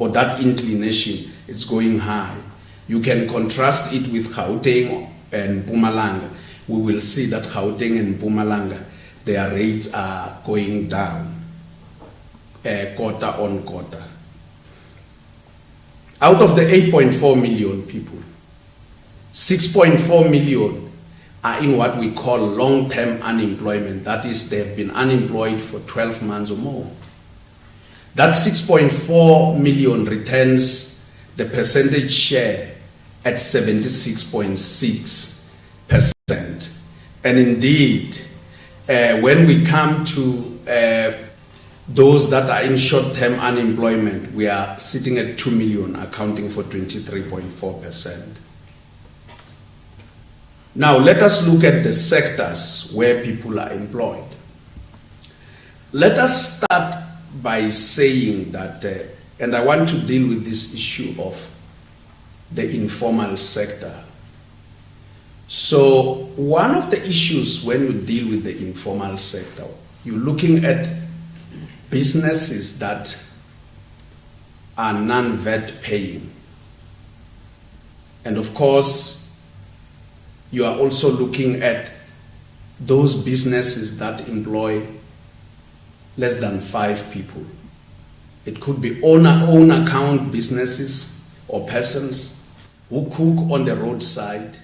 or that inclination, it's going high. You can contrast it with Gauteng and Mpumalanga. We will see that Gauteng and Mpumalanga, their rates are going down quarter on quarter. Out of the 8.4 million people, 6.4 million are in what we call long-term unemployment. That is, they've been unemployed for 12 months or more. That 6.4 million returns the percentage share at 76.6%. And indeed, when we come to those that are in short-term unemployment, we are sitting at 2 million, accounting for 23.4%. Now, let us look at the sectors where people are employed. Let us start by saying that, and I want to deal with this issue of the informal sector. So, one of the issues when you deal with the informal sector, you're looking at businesses that are non-VAT paying. And of course, you are also looking at those businesses that employ less than 5 people. It could be own account businesses or persons who cook on the roadside,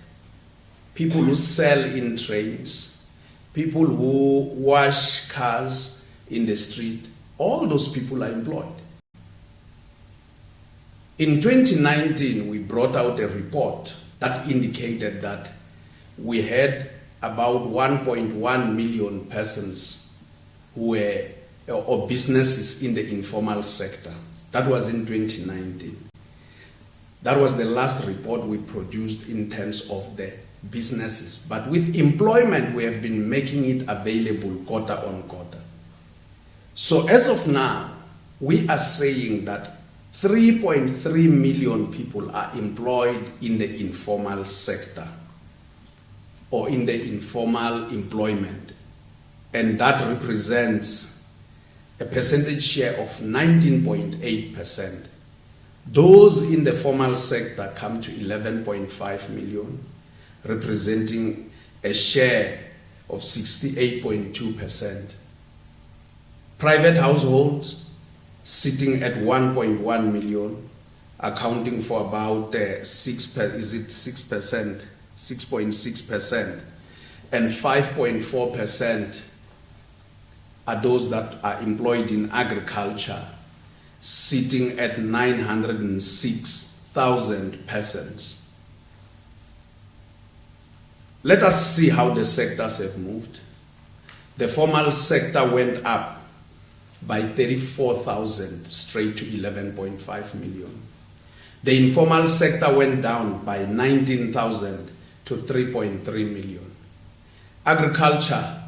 people who sell in trains, people who wash cars in the street. All those people are employed. In 2019, we brought out a report that indicated that we had about 1.1 million persons who were, or businesses in the informal sector. That was in 2019. That was the last report we produced in terms of the businesses. But with employment, we have been making it available quarter on quarter. So as of now, we are saying that 3.3 million people are employed in the informal sector or in the informal employment. And that represents a percentage share of 19.8%. Those in the formal sector come to 11.5 million, representing a share of 68.2%. Private households sitting at 1.1 million, accounting for about 6.6%, and 5.4% are those that are employed in agriculture, sitting at 906,000 persons. Let us see how the sectors have moved. The formal sector went up by 34,000 straight to 11.5 million. The informal sector went down by 19,000 to 3.3 million. Agriculture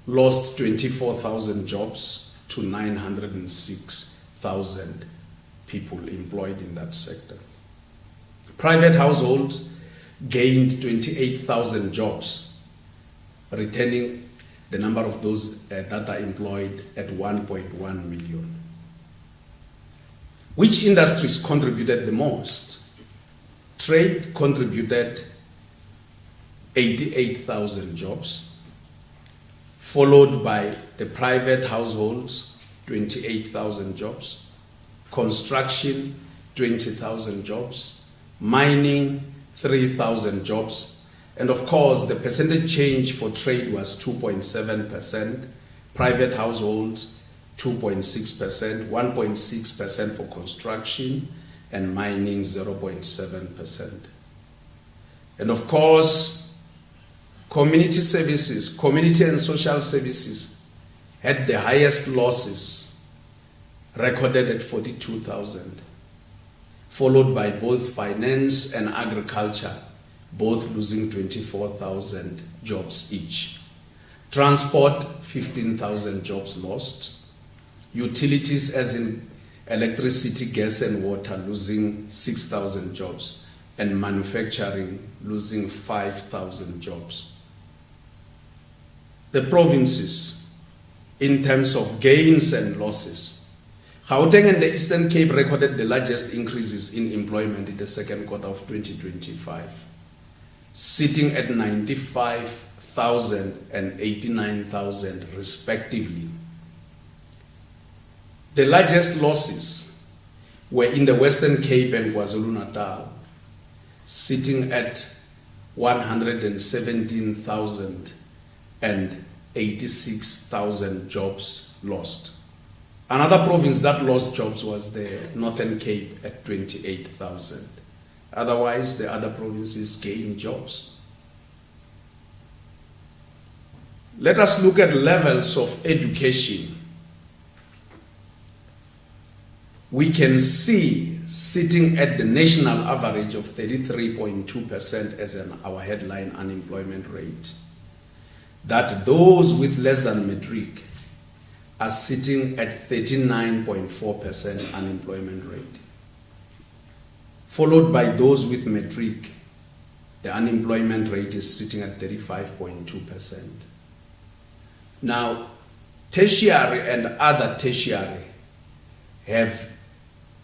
lost 24,000 jobs to 906,000 people employed in that sector. Private households gained 28,000 jobs, returning the number of those that are employed at 1.1 million. Which industries contributed the most? Trade contributed 88,000 jobs, followed by the private households, 28,000 jobs, construction, 20,000 jobs, mining, 3,000 jobs, and of course the percentage change for trade was 2.7%, private households 2.6%, 1.6% for construction, and mining 0.7%. And of course, community services, community and social services had the highest losses, recorded at 42,000, followed by both finance and agriculture, both losing 24,000 jobs each. Transport, 15,000 jobs lost. Utilities, as in electricity, gas and water, losing 6,000 jobs. And manufacturing, losing 5,000 jobs. The provinces, in terms of gains and losses, Gauteng and the Eastern Cape recorded the largest increases in employment in the second quarter of 2025, sitting at 95,000 and 89,000 respectively. The largest losses were in the Western Cape and KwaZulu-Natal, sitting at 117,000 and 86,000 jobs lost. Another province that lost jobs was the Northern Cape at 28,000. Otherwise, the other provinces gained jobs. Let us look at levels of education. We can see, sitting at the national average of 33.2% as our headline unemployment rate, that those with less than matric are sitting at 39.4% unemployment rate. Followed by those with matric, the unemployment rate is sitting at 35.2%. Now, tertiary and other tertiary have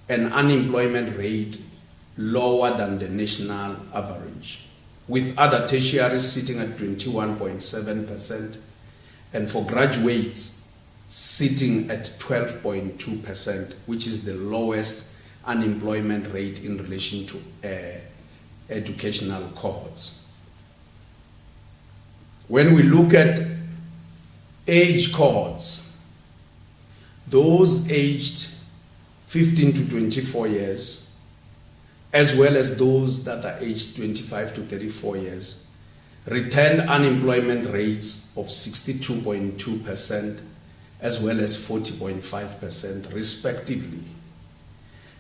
an unemployment rate lower than the national average, with other tertiaries sitting at 21.7%, and for graduates sitting at 12.2%, which is the lowest unemployment rate in relation to educational cohorts. When we look at age cohorts, those aged 15 to 24 years, as well as those that are aged 25 to 34 years, returned unemployment rates of 62.2%, as well as 40.5% respectively.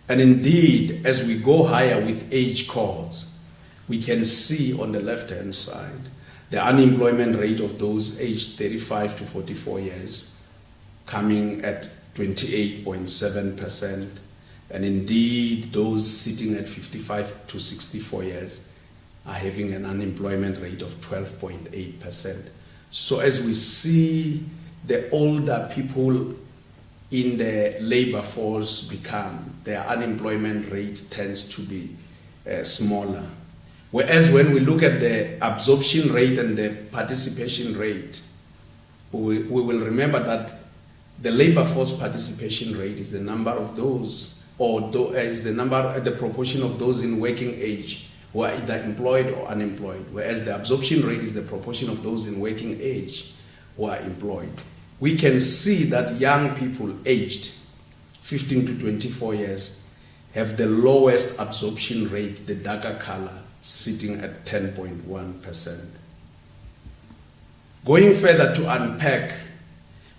And indeed, as we go higher with age cohorts, we can see on the left-hand side the unemployment rate of those aged 35 to 44 years coming at 28.7%, and indeed those sitting at 55 to 64 years are having an unemployment rate of 12.8%. So as we see the older people in the labor force become, their unemployment rate tends to be smaller. Whereas when we look at the absorption rate and the participation rate, we will remember that the labor force participation rate is the number of those, is the proportion of those in working age who are either employed or unemployed, whereas the absorption rate is the proportion of those in working age who are employed. We can see that young people aged 15 to 24 years have the lowest absorption rate, the darker color, sitting at 10.1%. Going further to unpack,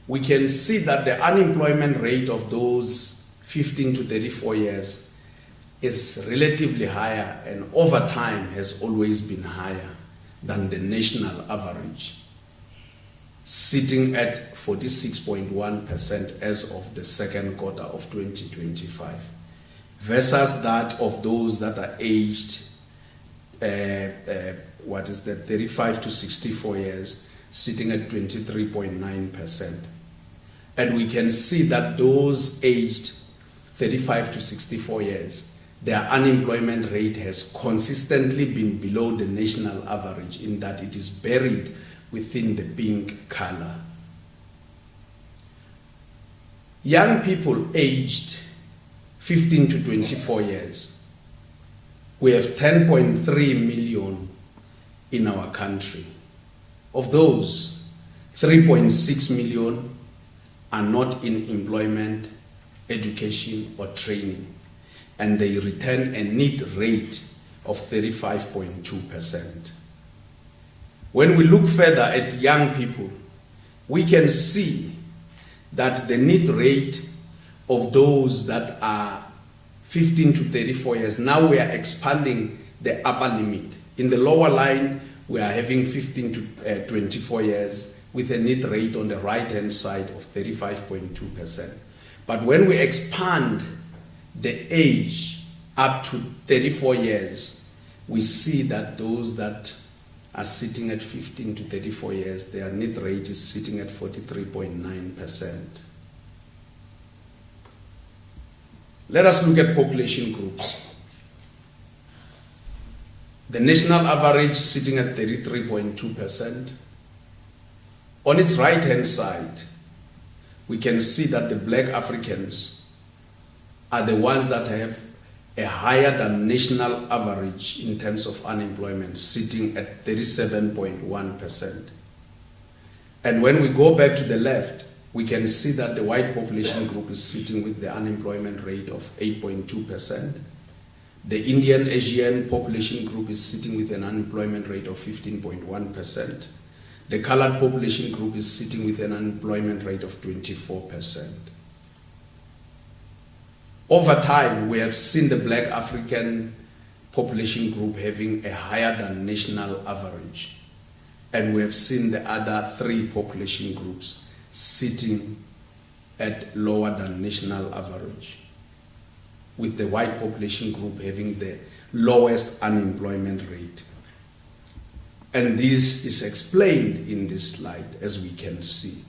we can see that the unemployment rate of those 15 to 34 years is relatively higher and over time has always been higher than the national average, sitting at 46.1% as of the second quarter of 2025, versus that of those that are aged 35 to 64 years, sitting at 23.9%. And we can see that those aged 35 to 64 years, their unemployment rate has consistently been below the national average, in that it is buried within the pink color. Young people aged 15 to 24 years, we have 10.3 million in our country. Of those, 3.6 million are not in employment, education, or training, and they return a need rate of 35.2%. When we look further at young people, we can see that the need rate of those that are 15 to 34 years, now we are expanding the upper limit. In the lower line, we are having 15 to 24 years with a need rate on the right-hand side of 35.2%. But when we expand the age up to 34 years, we see that those that are sitting at 15 to 34 years, their need rate is sitting at 43.9%. Let us look at population groups. The national average sitting at 33.2%. On its right-hand side, we can see that the black Africans are the ones that have a higher than national average in terms of unemployment, sitting at 37.1%. And when we go back to the left, we can see that the white population group is sitting with the unemployment rate of 8.2%. The Indian Asian population group is sitting with an unemployment rate of 15.1%. The colored population group is sitting with an unemployment rate of 24%. Over time, we have seen the black African population group having a higher than national average. And we have seen the other three population groups sitting at lower than national average, with the white population group having the lowest unemployment rate. And this is explained in this slide, as we can see.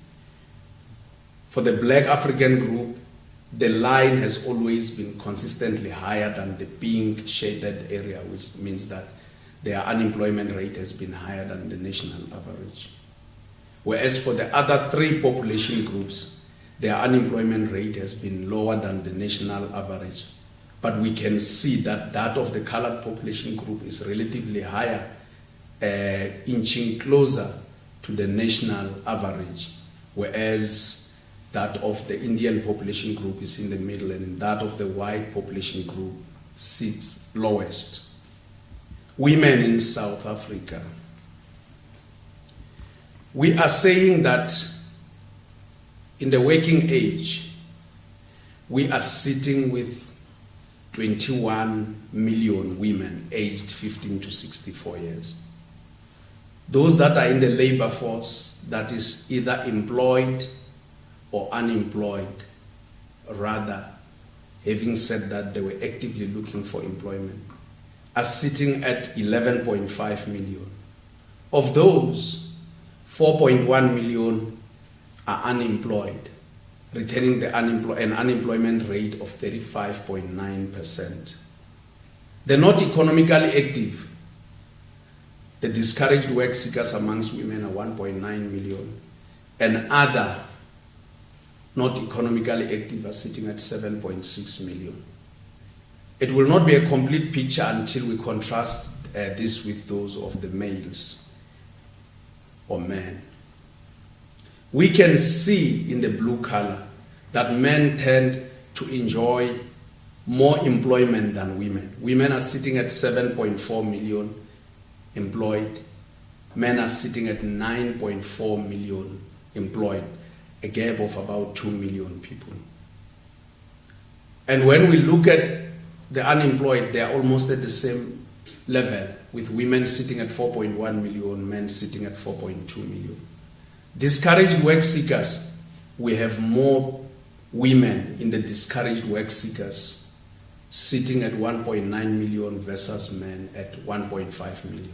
For the black African group, the line has always been consistently higher than the pink shaded area, which means that their unemployment rate has been higher than the national average. Whereas for the other three population groups, their unemployment rate has been lower than the national average. But we can see that that of the colored population group is relatively higher, inching closer to the national average, whereas that of the Indian population group is in the middle, and that of the white population group sits lowest. Women in South Africa. We are saying that in the working age, we are sitting with 21 million women aged 15 to 64 years. Those that are in the labor force, that is either employed or unemployed, rather, having said that they were actively looking for employment, are sitting at 11.5 million. Of those, 4.1 million are unemployed, retaining an unemployment rate of 35.9%. The not economically active, the discouraged work seekers amongst women are 1.9 million, and other not economically active are sitting at 7.6 million. It will not be a complete picture until we contrast this with those of the males or men. We can see in the blue color that men tend to enjoy more employment than women. Women are sitting at 7.4 million employed. Men are sitting at 9.4 million employed, a gap of about 2 million people. And when we look at the unemployed, they are almost at the same level, with women sitting at 4.1 million, men sitting at 4.2 million. Discouraged work seekers, we have more women in the discouraged work seekers, sitting at 1.9 million versus men at 1.5 million.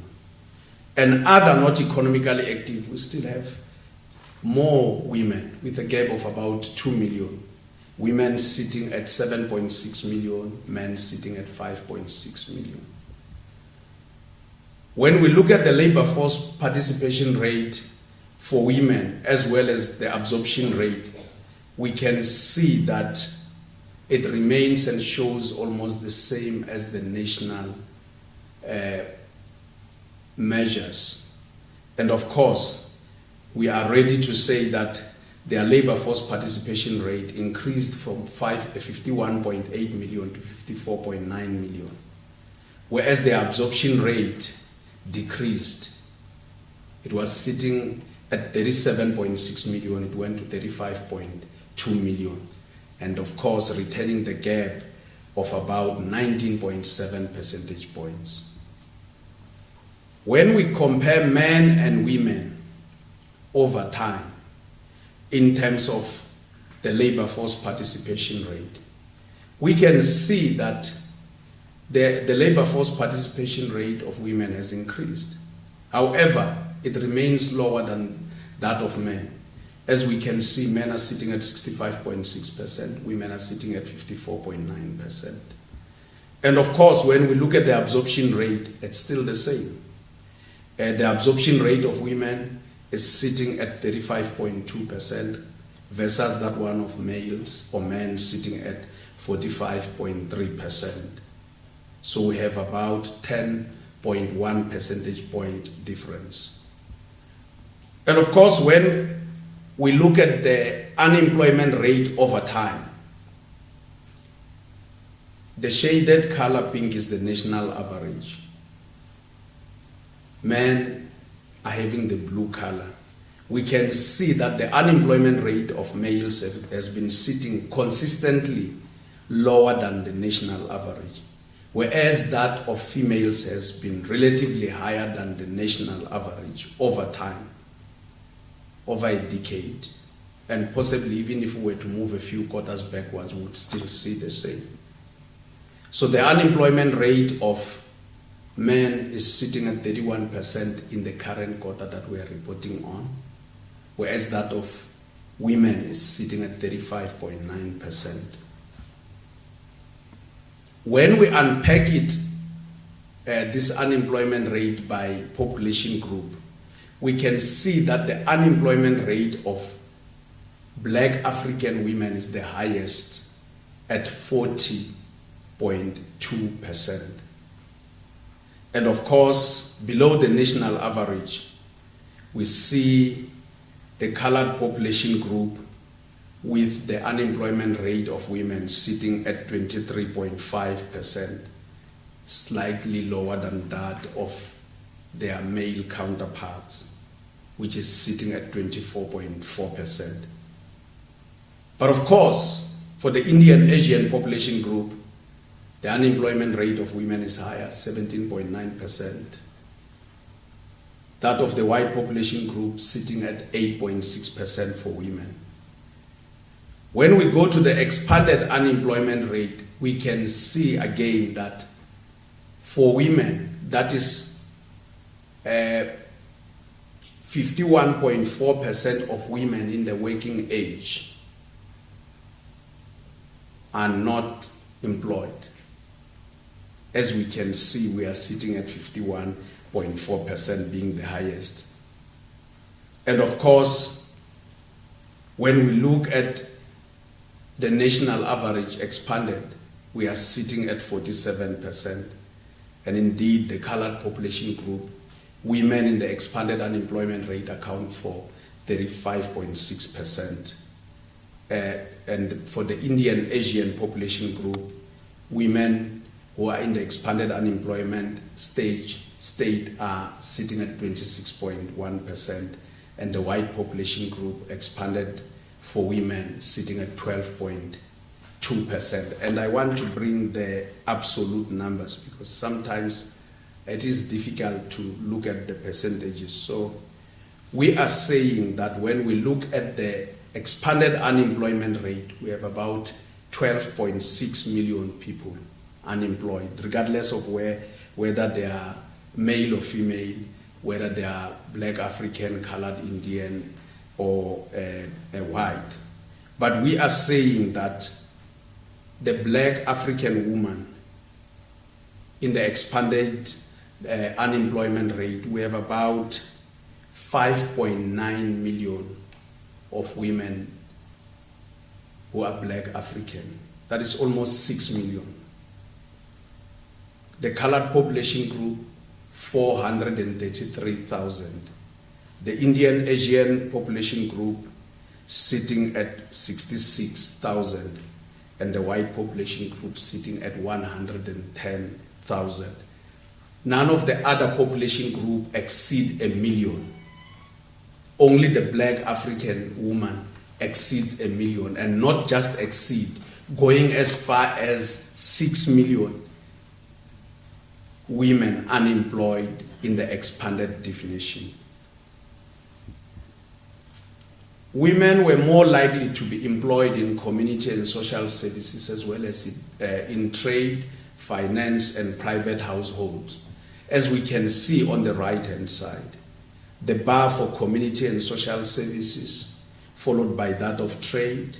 And other not economically active, we still have more women, with a gap of about 2 million. Women sitting at 7.6 million, men sitting at 5.6 million. When we look at the labor force participation rate for women, as well as the absorption rate, we can see that it remains and shows almost the same as the national measures. And of course, we are ready to say that their labor force participation rate increased from 51.8 million to 54.9 million, whereas the absorption rate decreased. It was sitting at 37.6 million, it went to 35.2 million, and of course retaining the gap of about 19.7 percentage points. When we compare men and women over time, in terms of the labor force participation rate, we can see that the labor force participation rate of women has increased. However, it remains lower than that of men. As we can see, men are sitting at 65.6%, women are sitting at 54.9%. And of course, when we look at the absorption rate, it's still the same. The absorption rate of women is sitting at 35.2% versus that one of males or men sitting at 45.3%. So we have about 10.1 percentage point difference. And of course, when we look at the unemployment rate over time, the shaded color pink is the national average. Men are having the blue color. We can see that the unemployment rate of males has been sitting consistently lower than the national average, whereas that of females has been relatively higher than the national average over time, over a decade. And possibly even if we were to move a few quarters backwards, we would still see the same. So the unemployment rate of men is sitting at 31% in the current quarter that we are reporting on, whereas that of women is sitting at 35.9%. When we unpack it, this unemployment rate by population group, we can see that the unemployment rate of Black African women is the highest at 40.2%. And of course, below the national average, we see the colored population group with the unemployment rate of women sitting at 23.5%, slightly lower than that of their male counterparts, which is sitting at 24.4%. But of course, for the Indian Asian population group, the unemployment rate of women is higher, 17.9%. That of the white population group sitting at 8.6% for women. When we go to the expanded unemployment rate, we can see again that for women, that is 51.4% of women in the working age are not employed. As we can see, we are sitting at 51.4% being the highest. And of course, when we look at the national average expanded, we are sitting at 47%. And indeed, the colored population group, women in the expanded unemployment rate account for 35.6%. And for the Indian Asian population group, women who are in the expanded unemployment state are sitting at 26.1%, and the white population group expanded for women sitting at 12.2%. And I want to bring the absolute numbers because sometimes it is difficult to look at the percentages. So we are saying that when we look at the expanded unemployment rate, we have about 12.6 million people unemployed, regardless of whether they are male or female, whether they are Black African, colored Indian, or white. But we are saying that the Black African woman in the expanded unemployment rate, we have about 5.9 million of women who are Black African. That is almost 6 million. The colored population group, 433,000. The Indian Asian population group sitting at 66,000. And the white population group sitting at 110,000. None of the other population group exceed 1 million. Only the Black African woman exceeds 1 million, and not just exceed, going as far as 6 million women unemployed in the expanded definition. Women were more likely to be employed in community and social services as well as in trade, finance, and private households. As we can see on the right-hand side, the bar for community and social services followed by that of trade,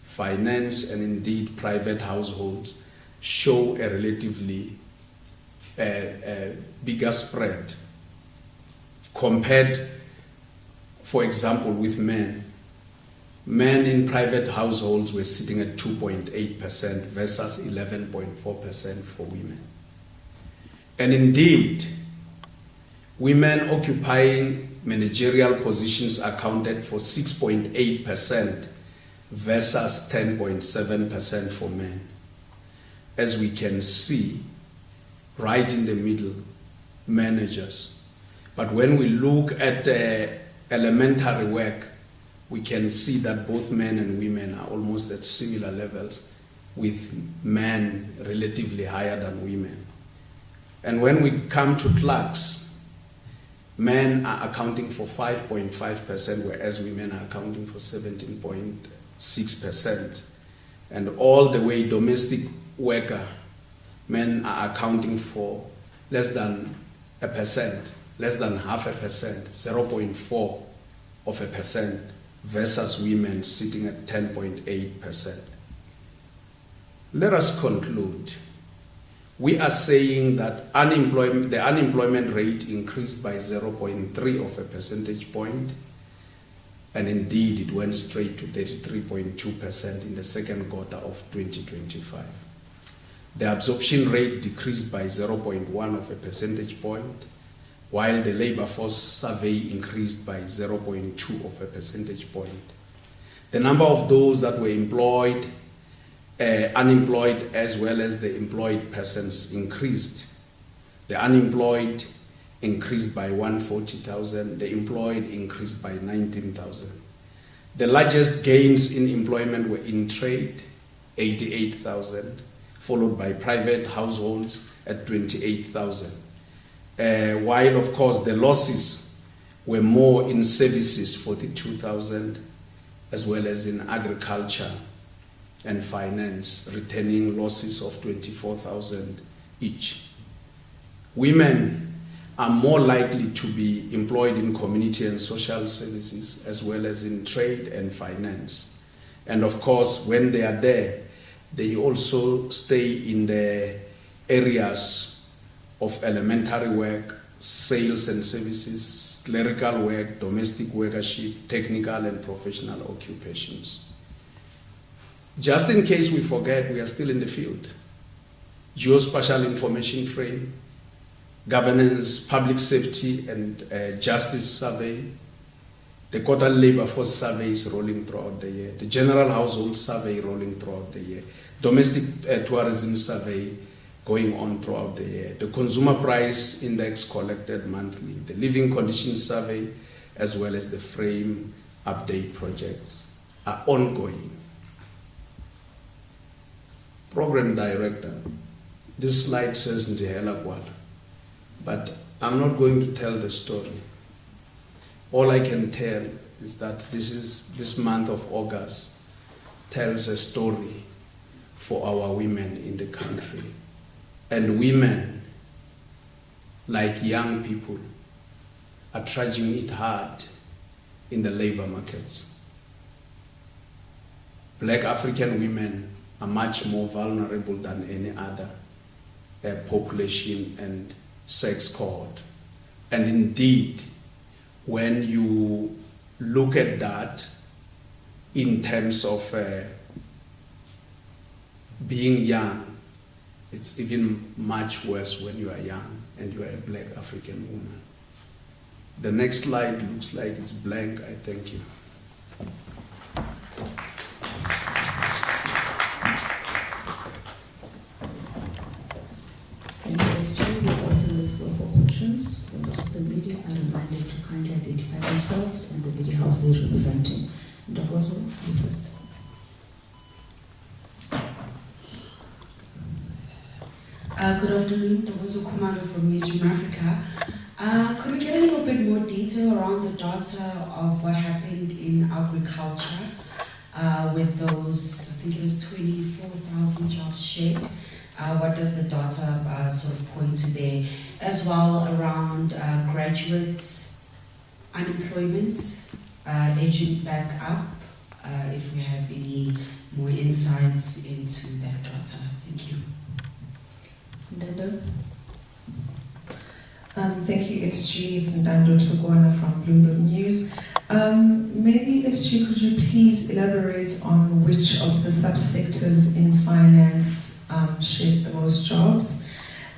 finance, and indeed private households, show a relatively bigger spread compared, for example, with men. Men in private households were sitting at 2.8% versus 11.4% for women. And indeed, women occupying managerial positions accounted for 6.8% versus 10.7% for men. As we can see, right in the middle, managers. But when we look at elementary work, we can see that both men and women are almost at similar levels, with men relatively higher than women. And when we come to clerks, men are accounting for 5.5%, whereas women are accounting for 17.6%. And all the way domestic worker, men are accounting for less than 1%, less than 0.5%, 0.4%, versus women sitting at 10.8%. Let us conclude. We are saying that the unemployment rate increased by 0.3 percentage point, and indeed it went straight to 33.2% in the second quarter of 2025. The absorption rate decreased by 0.1 percentage point, while the labor force survey increased by 0.2 percentage point. The number of those that were employed, unemployed, as well as the employed persons increased. The unemployed increased by 140,000, the employed increased by 19,000. The largest gains in employment were in trade, 88,000, followed by private households at 28,000. While, of course, the losses were more in services, 42,000, as well as in agriculture and finance, returning losses of 24,000 each. Women are more likely to be employed in community and social services, as well as in trade and finance. And of course, when they are there, they also stay in the areas of elementary work, sales and services, clerical work, domestic workership, technical and professional occupations. Just in case we forget, we are still in the field. Geospatial information frame, governance, public safety and justice survey, the quarterly labor force survey is rolling throughout the year, the general household survey rolling throughout the year, domestic tourism survey going on throughout the year, the consumer price index collected monthly, the living conditions survey, as well as the frame update projects are ongoing. Program director, this slide says Ndihela Gwala, but I'm not going to tell the story. All I can tell is that this month of August tells a story for our women in the country. And women, like young people, are trudging it hard in the labor markets. Black African women are much more vulnerable than any other population and sex cohort. And indeed, when you look at that in terms of being young, it's even much worse when you are young and you are a Black African woman. The next slide looks like it's blank. I thank you. Thank you, Mr. Chair. We open the floor for questions. Members of the media are reminded to kindly identify themselves and the media house they are representing. Ntokozo, you first. Good afternoon, Ntokozo Kumalo from Newsroom Africa. Could we get a little bit more detail around the data of what happened in agriculture with those, I think it was 24,000 jobs shed? What does the data sort of point to there? As well around graduate unemployment, edging back up if we have any more insights into that data. Thank you. Ndando? Thank you, SG. It's Ndando Togwana from Bloomberg News. Maybe, SG, could you please elaborate on which of the subsectors in finance shared the most jobs?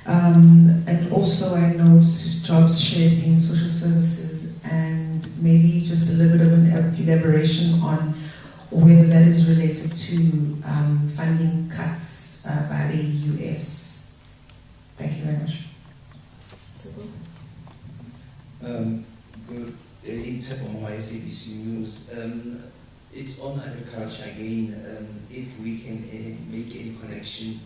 And also, I note jobs shared in social services, and maybe just a little bit of an elaboration on whether that is related to funding cuts by the US. Thank you very much. Good day, on my SABC News. It's on agriculture again. If we can make any connection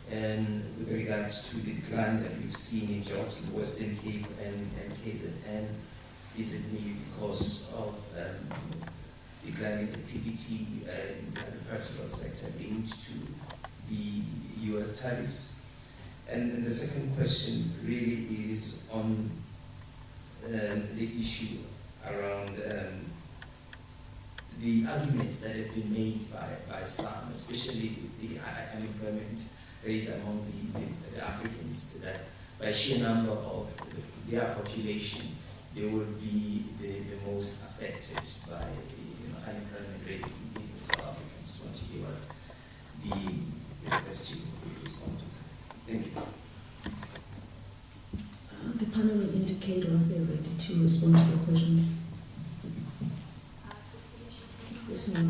with regards to the decline that we've seen in jobs in the Western Cape and KZN, is it maybe because of declining activity in the agricultural sector linked to the US tariffs? And the second question really is on the issue around the arguments that have been made by some, especially the high unemployment rate among the Africans, that by sheer number of their population, they will be the most affected by unemployment rate in South Africa. I just want to hear what the question will respond to. Thank you. The panel will indicate once they're ready to respond to your questions. Yes, ma'am.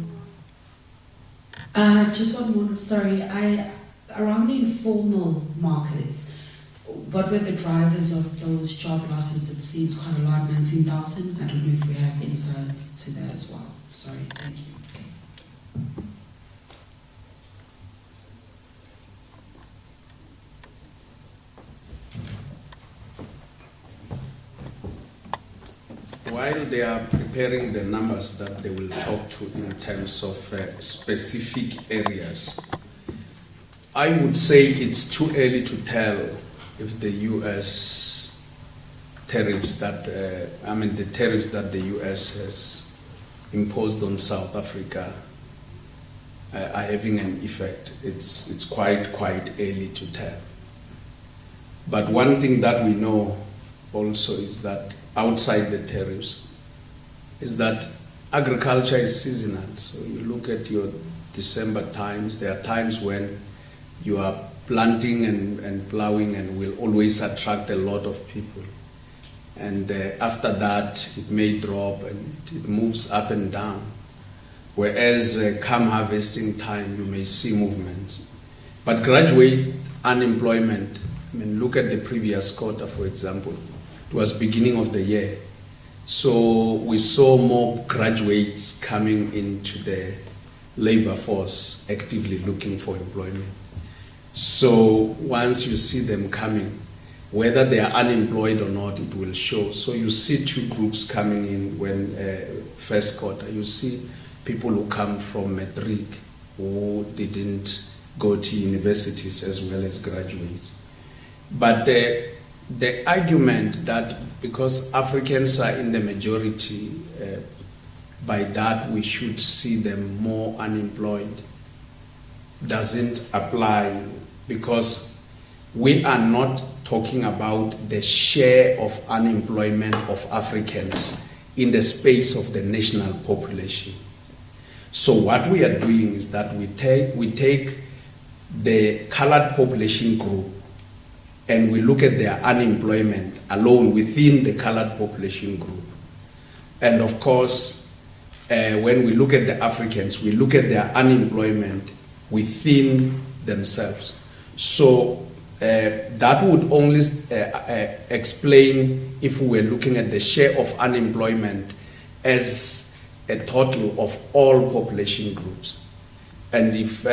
Just one more, sorry. Around the informal markets, what were the drivers of those job losses? It seems quite a lot, 19,000. I don't know if we have insights to that as well. Sorry, thank you. While they are preparing the numbers that they will talk to in terms of specific areas, I would say it's too early to tell if the U.S. tariffs that, the tariffs that the U.S. has imposed on South Africa are having an effect. It's quite early to tell. But one thing that we know also is that outside the tariffs is that agriculture is seasonal. So you look at your December times, there are times when you are planting and plowing and will always attract a lot of people. And after that, it may drop and it moves up and down. Whereas come harvesting time, you may see movement. But graduate unemployment, look at the previous quarter, for example. It was beginning of the year. So we saw more graduates coming into the labor force, actively looking for employment. So once you see them coming, whether they are unemployed or not, it will show. So you see two groups coming in when first quarter. You see people who come from matric, who didn't go to universities as well as graduates. But the argument that because Africans are in the majority, by that we should see them more unemployed doesn't apply, because we are not talking about the share of unemployment of Africans in the space of the national population. So what we are doing is that we take the colored population group and we look at their unemployment alone within the colored population group. And of course, when we look at the Africans, we look at their unemployment within themselves. So that would only explain if we were looking at the share of unemployment as a total of all population groups. And if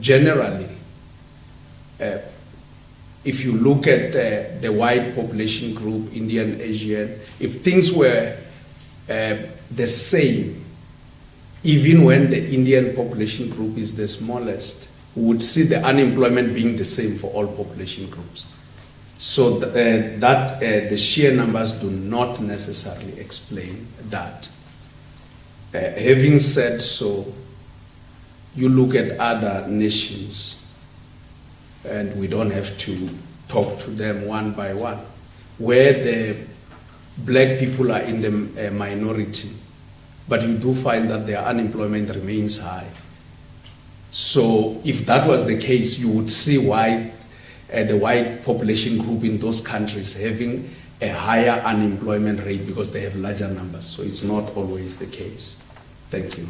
generally, if you look at the white population group, Indian, Asian, if things were the same, even when the Indian population group is the smallest, we would see the unemployment being the same for all population groups. So the sheer numbers do not necessarily explain that. Having said so, you look at other nations, and we don't have to talk to them one by one, where the black people are in the minority, but you do find that their unemployment remains high. So if that was the case, you would see the white population group in those countries having a higher unemployment rate because they have larger numbers. So it's not always the case. Thank you.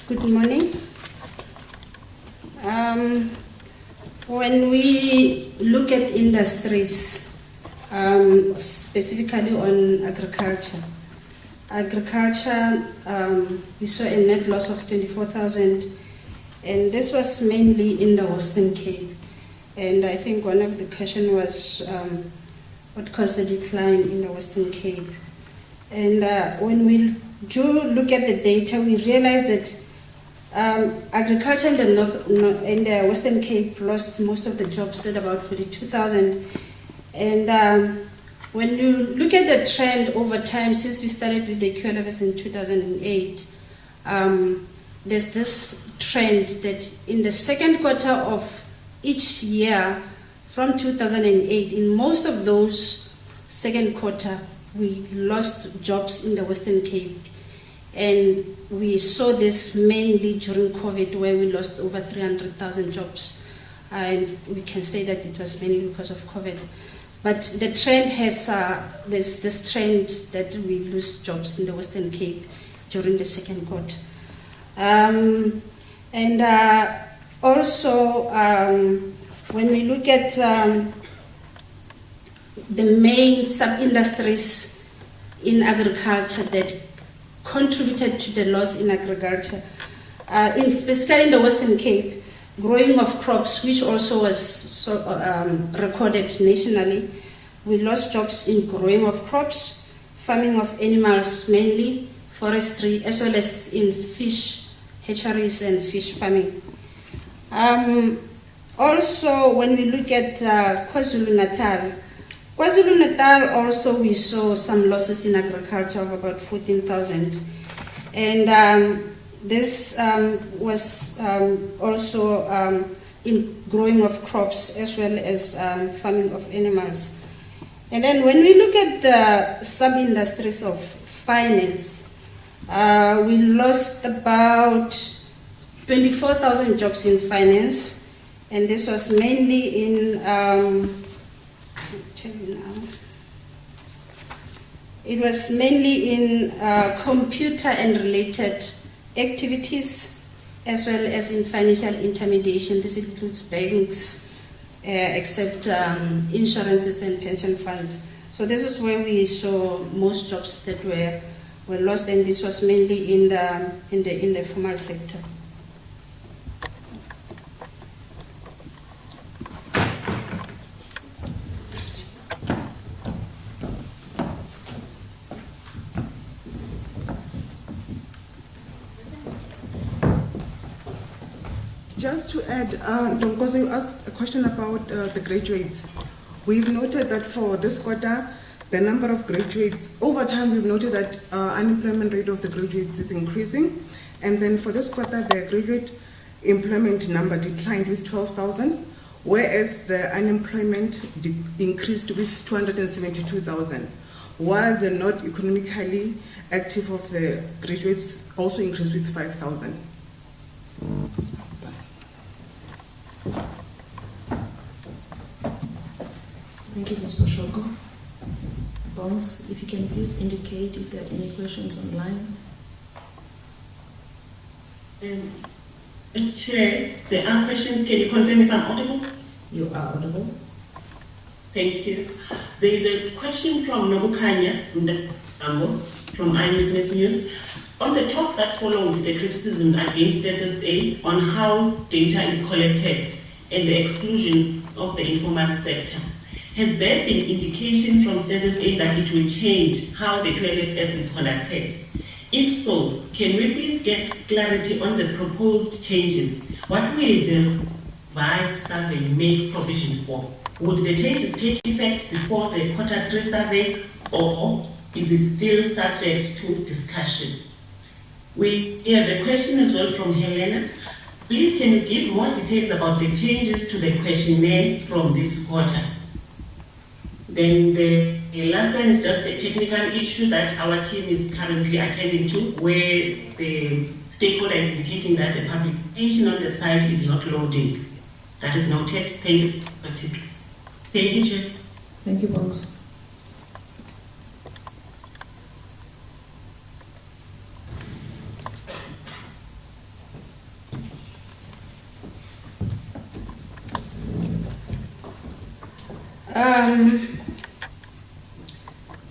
Good morning. When we look at industries, specifically on agriculture, we saw a net loss of 24,000, and this was mainly in the Western Cape. And I think one of the questions was what caused the decline in the Western Cape. And when we do look at the data, we realize that agriculture in the Western Cape lost most of the jobs at about 42,000. And when you look at the trend over time, since we started with the QLFS in 2008, there's this trend that in the second quarter of each year from 2008, in most of those second quarter, we lost jobs in the Western Cape. And we saw this mainly during COVID, where we lost over 300,000 jobs. And we can say that it was mainly because of COVID. But the trend has, there's this trend that we lose jobs in the Western Cape during the second quarter. Also, when we look at the main sub-industries in agriculture that contributed to the loss in agriculture, specifically in the Western Cape, growing of crops, which also was recorded nationally. We lost jobs in growing of crops, farming of animals mainly, forestry, as well as in fish hatcheries and fish farming. Also, when we look at KwaZulu-Natal, also we saw some losses in agriculture of about 14,000. And this was also in growing of crops as well as farming of animals. And then when we look at the sub-industries of finance, we lost about 24,000 jobs in finance, and this was mainly in, it was mainly in computer and related activities, as well as in financial intermediation. This includes banks, except insurances and pension funds. So this is where we saw most jobs that were lost, and this was mainly in the formal sector. Just to add, Donkozo, you asked a question about the graduates. We've noted that for this quarter, the number of graduates, over time we've noted that unemployment rate of the graduates is increasing. And then for this quarter, the graduate employment number declined with 12,000, whereas the unemployment increased with 272,000, while the not economically active of the graduates also increased with 5,000. Thank you, Ms. Poshoko. Bongs, if you can please indicate if there are any questions online. As Chair, there are questions. Can you confirm if I'm audible? You are audible. Thank you. There is a question from Nobukanya from Eyewitness News. On the talks that followed the criticism against SSA on how data is collected and the exclusion of the informal sector, has there been indication from SABC that it will change how the QLFS is conducted? If so, can we please get clarity on the proposed changes? What will the revised survey make provision for? Would the changes take effect before the quarter 3 survey, or is it still subject to discussion? We have a question as well from Helena. Please, can you give more details about the changes to the questionnaire from this quarter? Then the last one is just a technical issue that our team is currently attending to, where the stakeholder is indicating that the publication on the site is not loading. That is noted. Thank you. Thank you, Chair. Thank you, Bongs.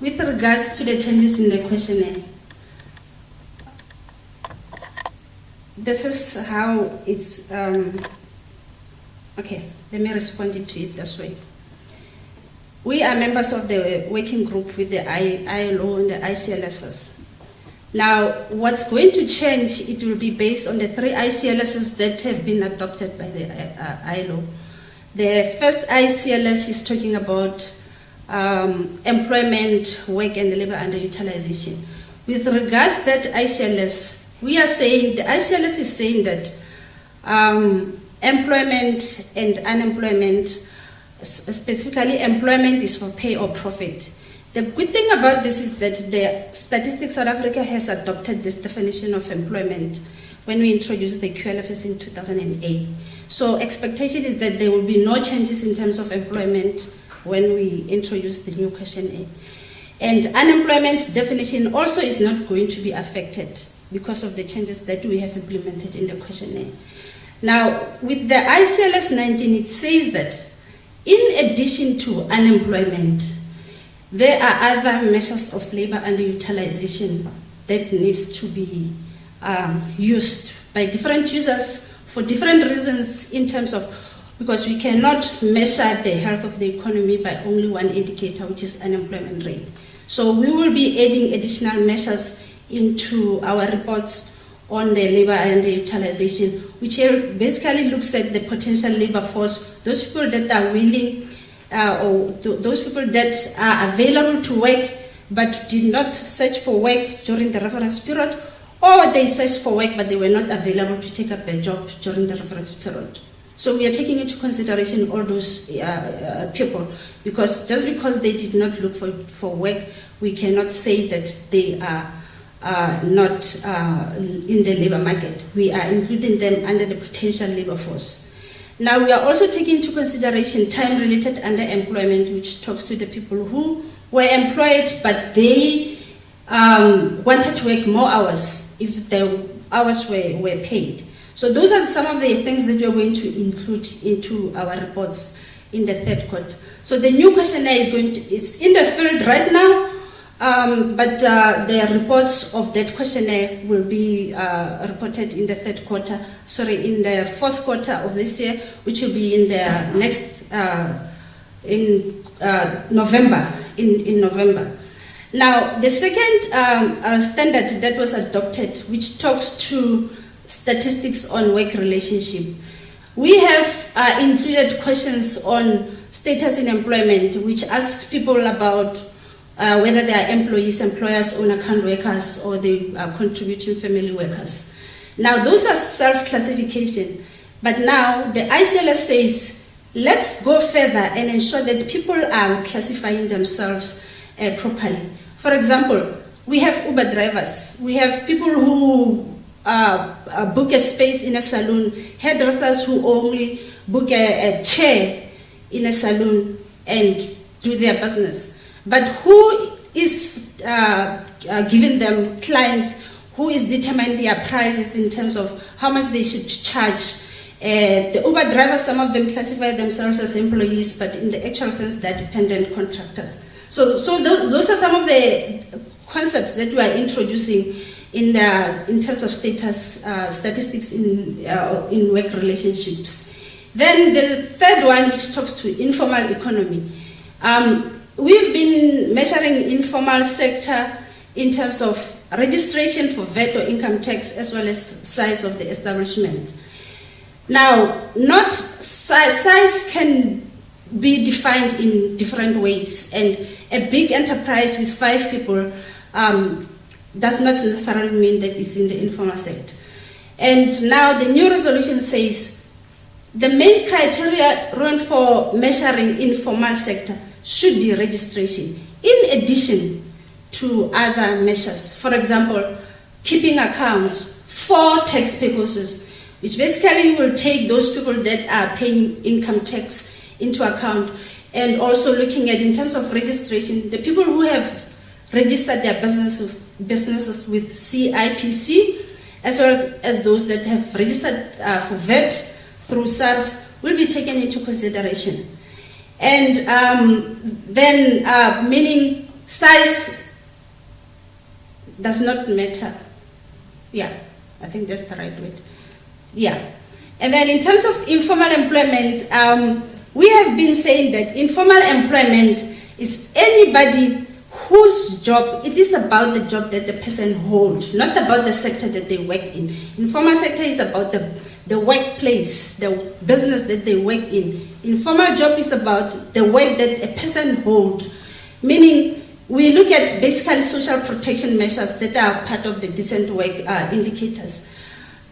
With regards to the changes in the questionnaire, this is how it's, okay, let me respond to it this way. We are members of the working group with the ILO and the ICLSs. Now, what's going to change, it will be based on the 3 ICLSs that have been adopted by the ILO. The first ICLS is talking about employment, work and labor underutilization. With regards to that ICLS, we are saying, the ICLS is saying that employment and unemployment, specifically employment, is for pay or profit. The good thing about this is that the Statistics South Africa has adopted this definition of employment when we introduced the QLFS in 2008. So expectation is that there will be no changes in terms of employment when we introduce the new questionnaire. And unemployment definition also is not going to be affected because of the changes that we have implemented in the questionnaire. Now, with the ICLS 19, it says that in addition to unemployment, there are other measures of labor underutilization that needs to be used by different users for different reasons, in terms of, because we cannot measure the health of the economy by only one indicator, which is unemployment rate. So we will be adding additional measures into our reports on the labor underutilization, which basically looks at the potential labor force, those people that are willing, or those people that are available to work but did not search for work during the reference period, or they searched for work but they were not available to take up a job during the reference period. So we are taking into consideration all those people, because just because they did not look for work, we cannot say that they are not in the labor market. We are including them under the potential labor force. Now, we are also taking into consideration time-related underemployment, which talks to the people who were employed, but they wanted to work more hours if the hours were paid. So those are some of the things that we are going to include into our reports in the third quarter. So the new questionnaire is it's in the field right now, but the reports of that questionnaire will be reported in the in the fourth quarter of this year, which will be in the next, in November. Now, the second standard that was adopted, which talks to statistics on work relationship, we have included questions on status in employment, which asks people about whether they are employees, employers, own account workers, or they are contributing family workers. Now, those are self-classification, but now the ICLS says, let's go further and ensure that people are classifying themselves properly. For example, we have Uber drivers, we have people who book a space in a salon, hairdressers who only book a chair in a salon and do their business. But who is giving them clients, who is determining their prices in terms of how much they should charge? The Uber drivers, some of them classify themselves as employees, but in the actual sense, they're dependent contractors. So those are some of the concepts that we are introducing in terms of statistics in work relationships. Then the third one, which talks to informal economy. We've been measuring informal sector in terms of registration for VAT or income tax, as well as size of the establishment. Now, not size can be defined in different ways, and a big enterprise with 5 people does not necessarily mean that it's in the informal sector. And now the new resolution says the main criteria run for measuring informal sector should be registration, in addition to other measures. For example, keeping accounts for tax purposes, which basically will take those people that are paying income tax into account, and also looking at, in terms of registration, the people who have registered their businesses with CIPC, as well as those that have registered for VAT through SARS, will be taken into consideration. And then, meaning size does not matter. Yeah, I think that's the right word. Yeah. And then in terms of informal employment, we have been saying that informal employment is anybody whose job, it is about the job that the person holds, not about the sector that they work in. Informal sector is about the workplace, the business that they work in. Informal job is about the work that a person holds, meaning we look at basically social protection measures that are part of the decent work indicators.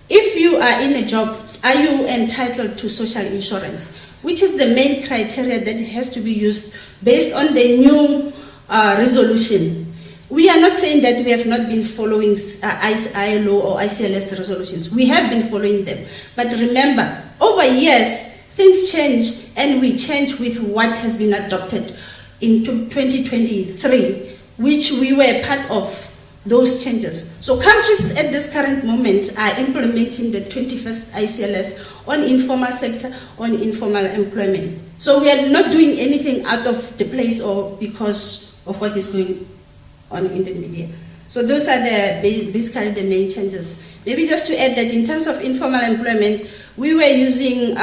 If you are in a job, are you entitled to social insurance, which is the main criteria that has to be used based on the new resolution. We are not saying that we have not been following ILO or ICLS resolutions. We have been following them. But remember, over years, things change, and we change with what has been adopted in 2023, which we were part of those changes. So countries at this current moment are implementing the 21st ICLS on informal sector, on informal employment. So we are not doing anything out of the place or because of what is going on in the media. So those are basically the main changes. Maybe just to add that in terms of informal employment, we were using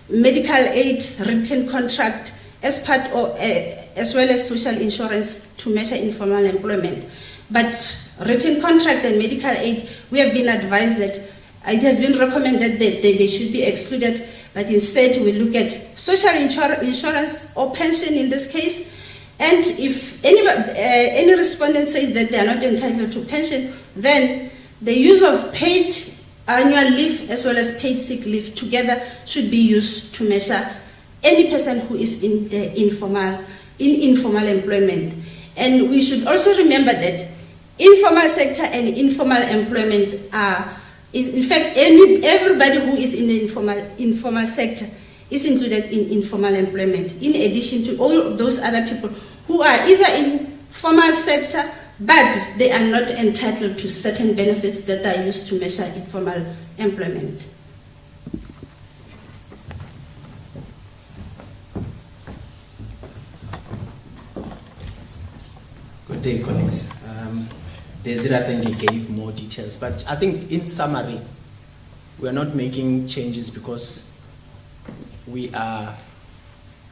medical aid, written contract as part of, as well as social insurance to measure informal employment. But written contract and medical aid, we have been advised that it has been recommended that they should be excluded, but instead we look at social insurance or pension in this case. And if any respondent says that they are not entitled to pension, then the use of paid annual leave as well as paid sick leave together should be used to measure any person who is in the informal employment. And we should also remember that informal sector and informal employment are, in fact, everybody who is in the informal sector is included in informal employment, in addition to all those other people who are either in formal sector, but they are not entitled to certain benefits that are used to measure informal employment. Good day, colleagues. Desiree, I think he gave more details, but I think in summary, we are not making changes because we are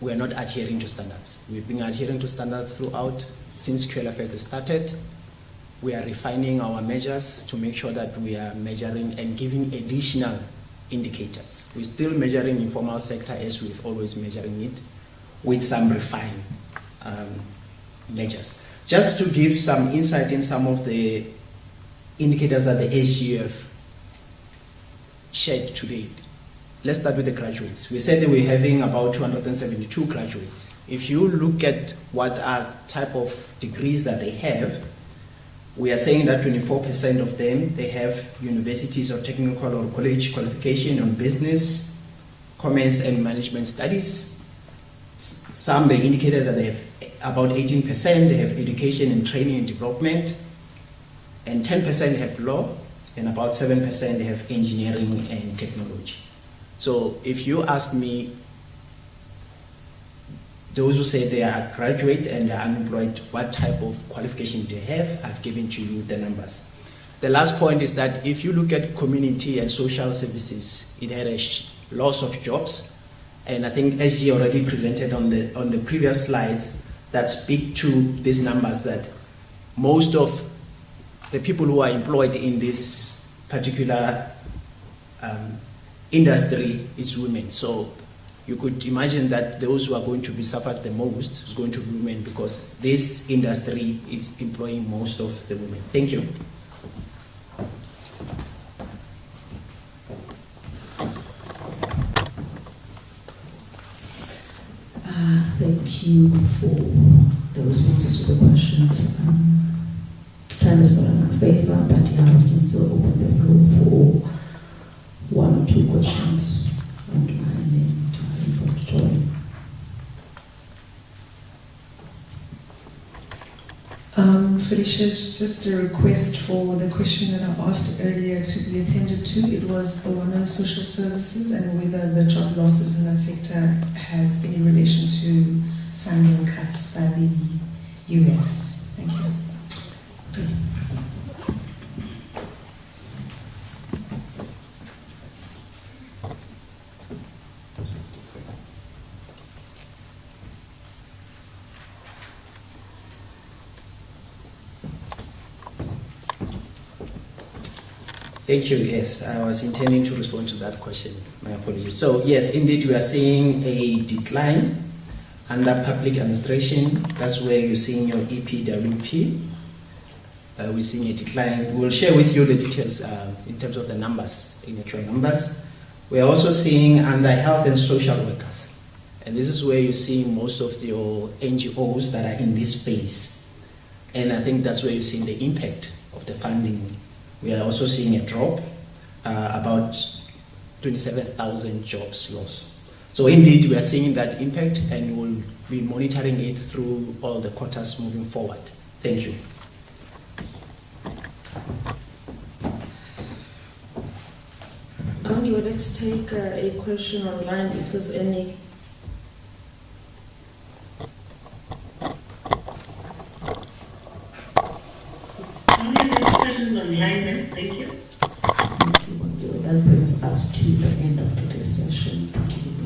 not adhering to standards. We've been adhering to standards throughout since QLFS started. We are refining our measures to make sure that we are measuring and giving additional indicators. We're still measuring informal sector as we've always measuring it, with some refined measures. Just to give some insight in some of the indicators that the SGF shared today. Let's start with the graduates. We said that we're having about 272 graduates. If you look at what are type of degrees that they have, we are saying that 24% of them, they have universities or technical or college qualification on business, commerce and management studies. Some, they indicated that they have about 18%, they have education and training and development, and 10% have law, and about 7% they have engineering and technology. So if you ask me, those who say they are graduate and they are unemployed, what type of qualification do they have? I've given to you the numbers. The last point is that if you look at community and social services, it had a loss of jobs, and I think SG already presented on the previous slides that speak to these numbers, that most of the people who are employed in this particular industry is women. So you could imagine that those who are going to be suffered the most is going to be women, because this industry is employing most of the women. Thank you. Thank you for the responses to the questions. Time is not in our favor, but yeah, we can still open the floor for one or two questions online and introductory. Felicia, it's just a request for the question that I asked earlier to be attended to. It was the one on social services and whether the job losses in that sector has any relation to funding cuts by the US. Thank you. Okay. Thank you. Yes, I was intending to respond to that question. My apologies. So yes, indeed, we are seeing a decline under public administration. That's where you're seeing your EPWP. We're seeing a decline. We'll share with you the details in terms of the numbers, in actual numbers. We're also seeing under health and social workers. And this is where you're seeing most of your NGOs that are in this space. And I think that's where you're seeing the impact of the funding. We are also seeing a drop, about 27,000 jobs lost. So indeed, we are seeing that impact, and we'll be monitoring it through all the quarters moving forward. Thank you. Anyway, let's take a question online if there's any. Online, thank you. Thank you. That brings us to the end of today's session. Thank you.